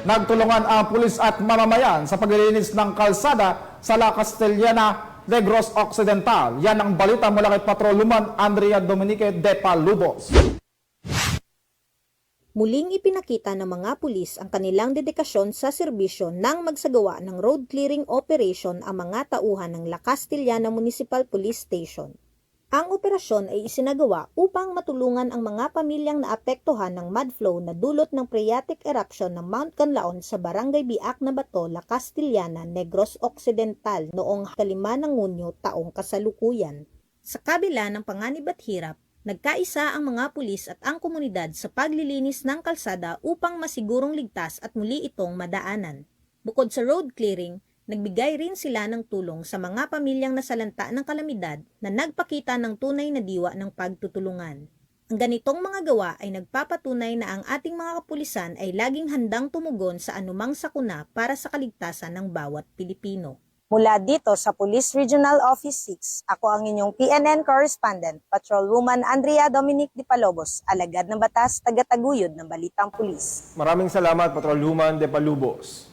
Nagtulungan ang pulis at mamamayan sa paglilinis ng kalsada sa La Castellana, Negros Occidental. Yan ang balita mula kay Patrolwoman Andrea Dominique de Palubos. Muling ipinakita ng mga pulis ang kanilang dedikasyon sa serbisyo nang magsagawa ng road clearing operation ang mga tauhan ng La Castellana Municipal Police Station. Ang operasyon ay isinagawa upang matulungan ang mga pamilyang naapektuhan ng mudflow na dulot ng phreatic eruption ng Mount Canlaon sa Barangay Biak na Bato, La Castellana, Negros Occidental noong 5 ng Hunyo taong kasalukuyan. Sa kabila ng panganib at hirap, nagkaisa ang mga pulis at ang komunidad sa paglilinis ng kalsada upang masigurong ligtas at muli itong madaanan. Bukod sa road clearing, nagbigay rin sila ng tulong sa mga pamilyang nasalanta ng kalamidad na nagpakita ng tunay na diwa ng pagtutulungan. Ang ganitong mga gawa ay nagpapatunay na ang ating mga kapulisan ay laging handang tumugon sa anumang sakuna para sa kaligtasan ng bawat Pilipino. Mula dito sa Police Regional Office 6, ako ang inyong PNN Correspondent, Patrolwoman Andrea Dominique de Palubos, alagad ng batas, tagataguyod ng Balitang Pulis. Maraming salamat, Patrolwoman de Palubos.